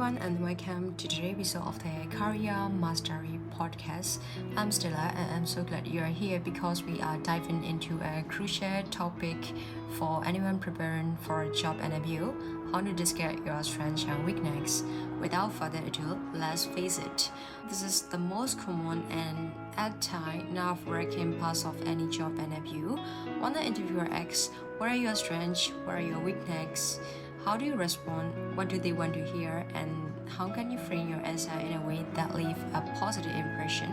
everyone, and welcome to today's episode of the Career Mastery Podcast. I'm Stella, and I'm so glad you are here because we are diving into a crucial topic for anyone preparing for a job interview: how to discover your strengths and weaknesses. Without further ado, let's face it, this is the most common and at times nerve-wracking part of any job interview. When the interviewer asks, "What are your strengths? What are your weaknesses?" How do you respond? What do they want to hear? And how can you frame your answer in a way that leaves a positive impression?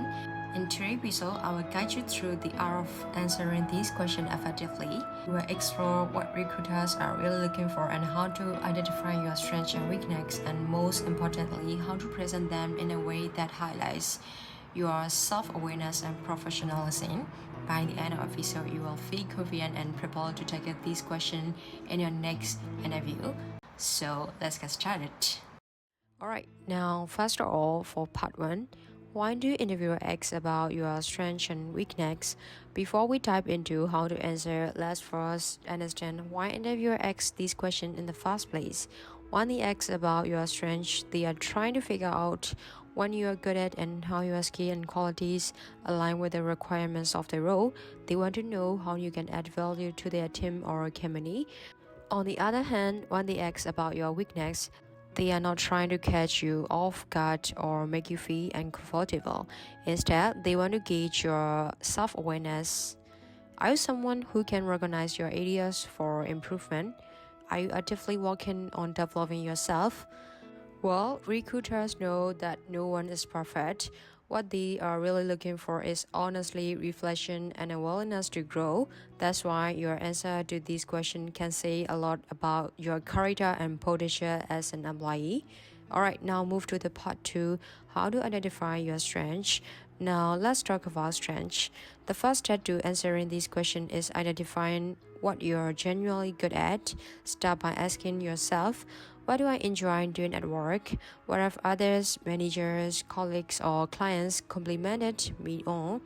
In today's episode, I will guide you through the art of answering these questions effectively. We will explore what recruiters are really looking for and how to identify your strengths and weaknesses, and most importantly, how to present them in a way that highlights your self-awareness and professionalism. By the end of the episode, you will feel confident and prepared to tackle these questions in your next interview. So let's get started. Alright, now first of all, for part 1, why do interviewer ask about your strengths and weaknesses? Before we dive into how to answer, let's first understand why interviewer asks these questions in the first place. When they ask about your strengths, they are trying to figure out what you are good at and how your skills and qualities align with the requirements of the role. They want to know how you can add value to their team or company. On the other hand, when they ask about your weakness, they are not trying to catch you off guard or make you feel uncomfortable. Instead, they want to gauge your self-awareness. Are you someone who can recognize your areas for improvement? Are you actively working on developing yourself? Well, recruiters know that no one is perfect. What they are really looking for is honestly reflection and a willingness to grow. That's why your answer to this question can say a lot about your character and potential as an employee. Alright, now move to the part 2, how to identify your strengths. Now let's talk about strengths. The first step to answering this question is identifying what you're genuinely good at. Start by asking yourself, what do I enjoy doing at work? What have others, managers, colleagues, or clients complimented me on?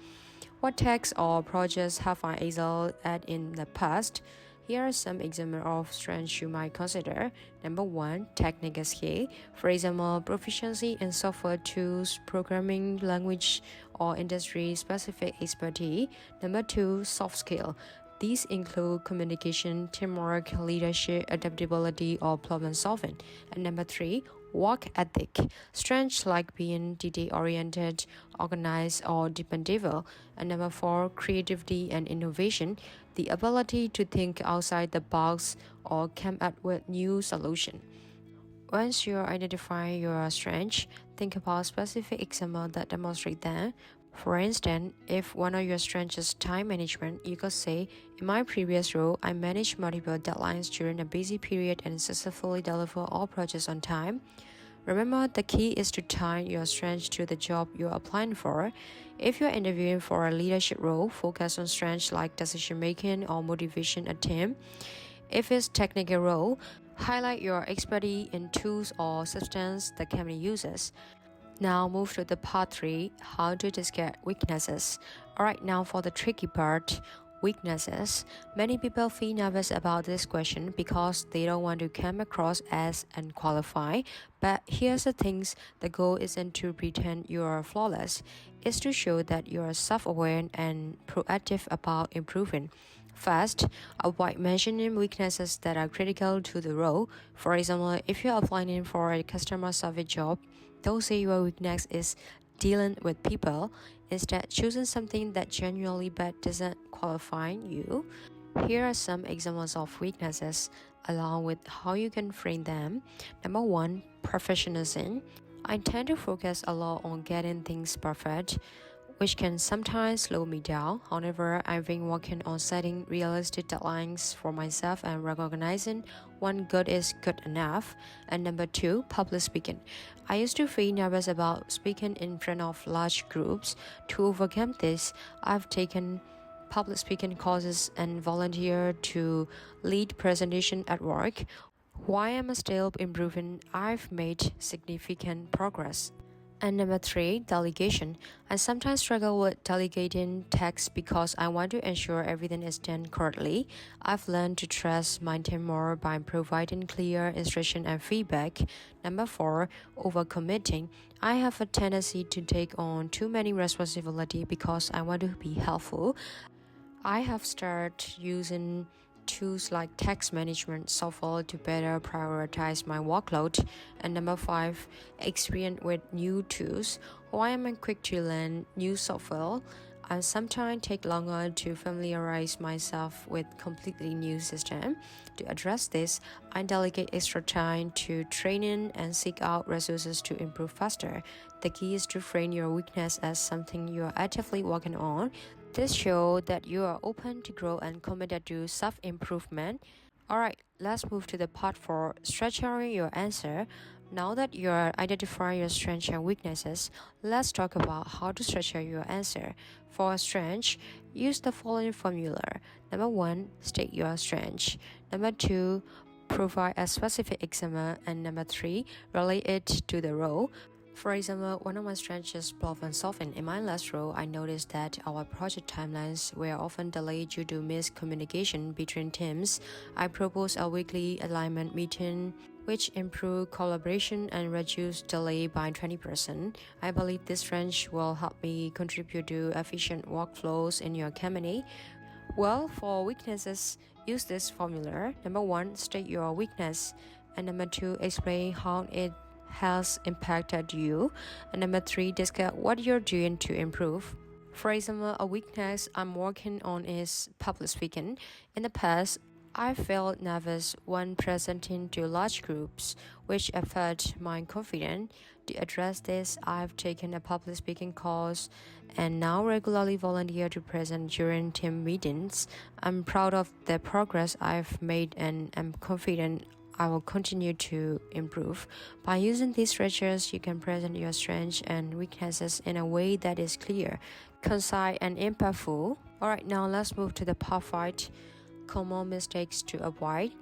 What tasks or projects have I excelled at in the past? Here are some examples of strengths you might consider. Number 1, technical skill. For example, proficiency in software tools, programming language, or industry-specific expertise. Number 2, soft skill. These include communication, teamwork, leadership, adaptability, or problem solving. And number 3, work ethic. Strengths like being detail-oriented, organized, or dependable. And number 4, creativity and innovation. The ability to think outside the box or come up with new solutions. Once you identify your strengths, think about specific examples that demonstrate them. For instance, if one of your strengths is time management, you could say, in my previous role, I managed multiple deadlines during a busy period and successfully delivered all projects on time. Remember, the key is to tie your strengths to the job you're applying for. If you're interviewing for a leadership role, focus on strengths like decision-making or motivation a team. If it's technical role, highlight your expertise in tools or systems the company uses. Now move to the part 3, how to discover weaknesses. Alright, now for the tricky part, weaknesses. Many people feel nervous about this question because they don't want to come across as unqualified. But here's the things, the goal isn't to pretend you are flawless. It's to show that you are self-aware and proactive about improving. First, avoid mentioning weaknesses that are critical to the role. For example, if you're applying for a customer service job, don't say your weakness is dealing with people. Instead, choosing something that genuinely but doesn't qualify you. Here are some examples of weaknesses, along with how you can frame them. Number 1, professionalism. I tend to focus a lot on getting things perfect, which can sometimes slow me down. However, I've been working on setting realistic deadlines for myself and recognizing when good is good enough. And number 2, public speaking. I used to feel nervous about speaking in front of large groups. To overcome this, I've taken public speaking courses and volunteered to lead presentation at work. While I'm still improving, I've made significant progress. And number 3, delegation. I sometimes struggle with delegating tasks because I want to ensure everything is done correctly. I've learned to trust my team more by providing clear instruction and feedback. Number 4, overcommitting. I have a tendency to take on too many responsibilities because I want to be helpful. I have started using tools like task management software to better prioritize my workload. And number 5, experience with new tools. While I'm quick to learn new software, I sometimes take longer to familiarize myself with completely new system. To address this, I delegate extra time to training and seek out resources to improve faster. The key is to frame your weakness as something you are actively working on. This shows that you are open to grow and committed to self-improvement. Alright, let's move to the part 4, structuring your answer. Now that you are identifying your strengths and weaknesses, let's talk about how to structure your answer. For a strength, use the following formula. Number 1, state your strengths. Number 2, provide a specific example. And number 3, relate it to the role. For example, one of my strengths is problem solving. In my last role, I noticed that our project timelines were often delayed due to miscommunication between teams. I proposed a weekly alignment meeting, which improved collaboration and reduced delay by 20%. I believe this strength will help me contribute to efficient workflows in your company. Well, for weaknesses, use this formula. Number 1, state your weakness. And number 2, explain how it has impacted you. And number 3, discuss what you're doing to improve. For example, a weakness I'm working on is public speaking. In the past, I felt nervous when presenting to large groups, which affect my confidence. To address this, I've taken a public speaking course and now regularly volunteer to present during team meetings. I'm proud of the progress I've made and am confident I will continue to improve. By using these structures, you can present your strengths and weaknesses in a way that is clear, concise, and impactful. Alright, now let's move to the part 5, common mistakes to avoid.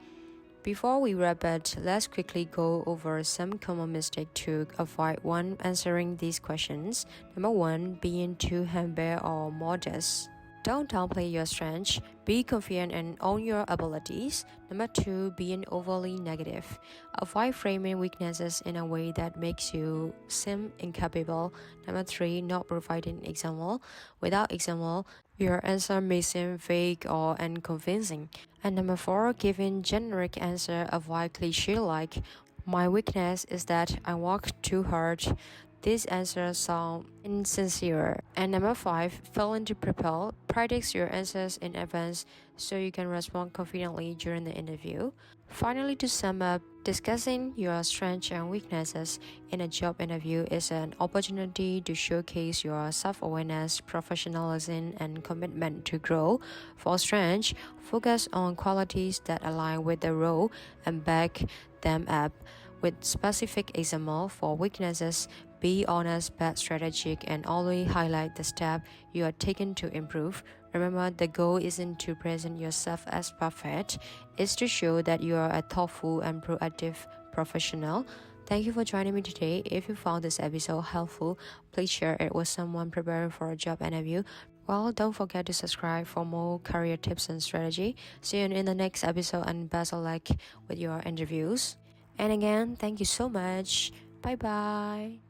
Before we wrap it, let's quickly go over some common mistakes to avoid when answering these questions. Number 1, being too humble or modest. Don't downplay your strengths. Be confident and own your abilities. Number 2, being overly negative. Avoid framing weaknesses in a way that makes you seem incapable. Number 3, not providing example. Without example, your answer may seem vague or unconvincing. And number 4, giving generic answer. Avoid cliche like, my weakness is that I work too hard. These answers sound insincere. And number 5, failing to prepare. Practice your answers in advance so you can respond confidently during the interview. Finally, to sum up, discussing your strengths and weaknesses in a job interview is an opportunity to showcase your self-awareness, professionalism, and commitment to grow. For strengths, focus on qualities that align with the role and back them up with specific examples. For weaknesses, be honest but strategic and always highlight the step you are taking to improve. Remember, the goal isn't to present yourself as perfect, it's to show that you are a thoughtful and proactive professional. Thank you for joining me today. If you found this episode helpful, please share it with someone preparing for a job interview. Well, don't forget to subscribe for more career tips and strategy. See you in the next episode and best of luck with your interviews. And again, thank you so much. Bye bye.